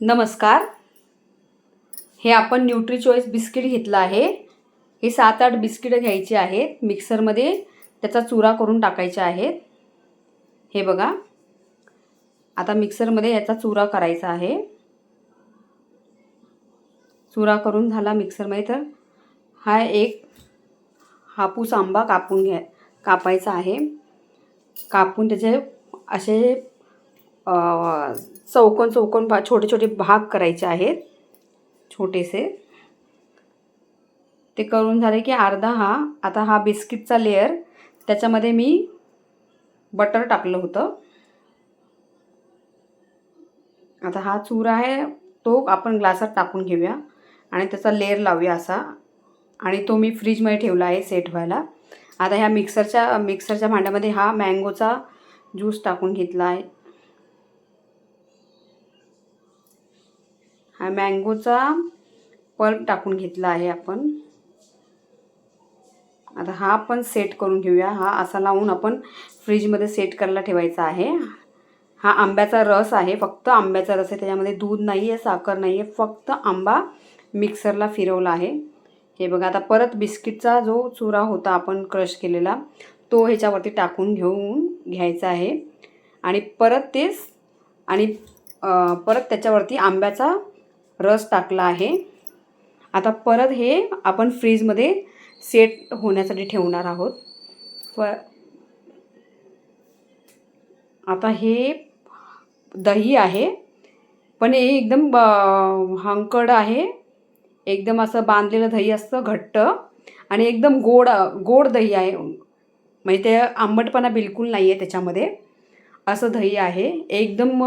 नमस्कार. हे आपण न्यूट्री चॉईस बिस्किट घेतलं आहे. हे 7-8 बिस्किटं घ्यायची आहेत. मिक्सरमध्ये त्याचा चुरा करून टाकायचे आहेत. हे बघा, आता मिक्सरमध्ये याचा चुरा करायचा आहे. चुरा करून झाला मिक्सरमध्ये, तर हा एक हापूस आंबा कापायचा आहे. कापून त्याचे असे चौकोन छोटे छोटे भाग करायचे आहेत, छोटेसे. ते करून झाले की आता हा बिस्किटचा लेयर, त्याच्यामध्ये मी बटर टाकलं होतं. आता हा चूरा आहे तो आपण ग्लासात टाकून घेऊया आणि त्याचा लेयर लावूया असा. आणि तो मी फ्रीजमध्ये ठेवला आहे सेट व्हायला. आता ह्या मिक्सरच्या भांड्यामध्ये हा मँगोचा ज्यूस टाकून घेतला आहे. हा मँगोचा पल्प टाकून घेतला आहे आपण. आता हा आपण सेट करून घेऊया. हा असा लावून आपण फ्रीजमध्ये सेट करायला ठेवायचा आहे. हा आंब्याचा रस आहे, फक्त आंब्याचा रस आहे, त्याच्यामध्ये दूध नाही आहे, साखर नाही आहे, फक्त आंबा मिक्सरला फिरवला आहे. हे बघा, आता परत बिस्किटचा जो चुरा होता आपण क्रश केलेला, तो ह्याच्यावरती टाकून घ्यायचा आहे. आणि परत त्याच्यावरती आंब्याचा रस टाकला आहे. आता परत हे आपण फ्रीजमध्ये सेट होण्यासाठी ठेवणार आहोत. आता हे दही आहे, पण हे एकदम हंकड आहे. एकदम असं बांधलेलं दही असतं, घट्ट, आणि एकदम गोड दही आहे. म्हणजे ते आंबटपणा बिलकुल नाही आहे त्याच्यामध्ये. असं दही आहे, एकदम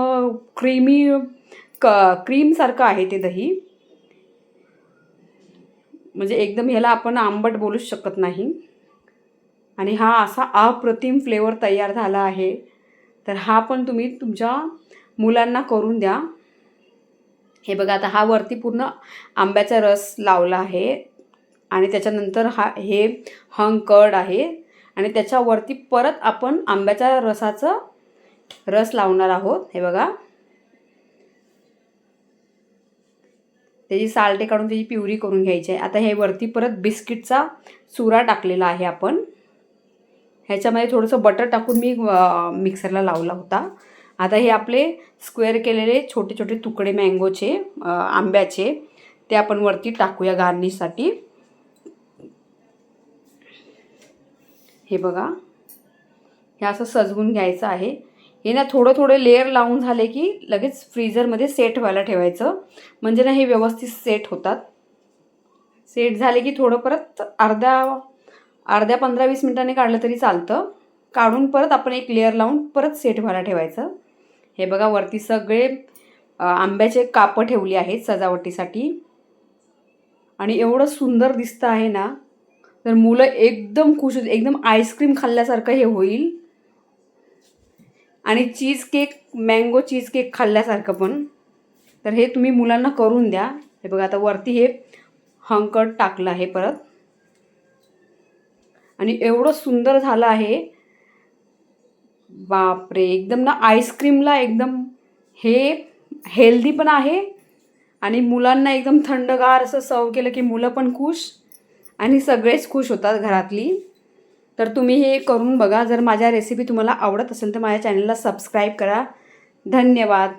क्रीमसारखं आहे ते दही. म्हणजे एकदम ह्याला आपण आंबट बोलूच शकत नाही. आणि हा असा अप्रतिम फ्लेवर तयार झाला आहे. तर हा पण तुम्ही तुमच्या मुलांना करून द्या. हे बघा, आता हा वरती पूर्ण आंब्याचा रस लावला आहे आणि त्याच्यानंतर हे कर्ड आहे आणि त्याच्यावरती परत आपण आंब्याच्या रसाचं रस लावणार आहोत. हे बघा, त्याची साल्टे काढून त्याची प्युरी करून घ्यायची आहे. आता हे वरती परत बिस्किटचा चुरा टाकलेला आहे आपण. ह्याच्यामध्ये थोडंसं बटर टाकून मी मिक्सरला लावला होता. आता हे आपले स्क्वेअर केलेले छोटे छोटे तुकडे मँगोचे, आंब्याचे, ते आपण वरती टाकूया गार्निशसाठी. हे बघा, हे असं सजवून घ्यायचं आहे. हे ना थोडं लेअर लावून झाले की लगेच फ्रीजरमध्ये सेट व्हायला ठेवायचं, म्हणजे ना हे व्यवस्थित सेट होतात. सेट झाले की थोडं परत अर्ध्या 15-20 मिनिटांनी काढलं तरी चालतं. काढून परत आपण एक लेअर लावून परत सेट व्हायला ठेवायचं. हे बघा, वरती सगळे आंब्याचे कापं ठेवली आहेत सजावटीसाठी. आणि एवढं सुंदर दिसतं आहे ना, तर मुलं एकदम खुश होतील. एकदम आईस्क्रीम खाल्ल्यासारखं हे होईल. आणि मँगो चीज केक खाल्ल्यासारखं पण. तर हे तुम्ही मुलांना करून द्या. हे बघा, आता वरती हे हंकट टाकलं आहे परत, आणि एवढं सुंदर झालं आहे. बापरे, एकदम ना आईस्क्रीमला एकदम हे हेल्दी पण आहे आणि मुलांना एकदम थंडगार असं सर्व केलं की मुलं पण खुश आणि सगळेच खुश होतात घरातली. तर तुम्ही हे करून बघा. जर माझ्या रेसिपी तुम्हाला आवडत असेल तर माझ्या चॅनलला सबस्क्राईब करा. धन्यवाद.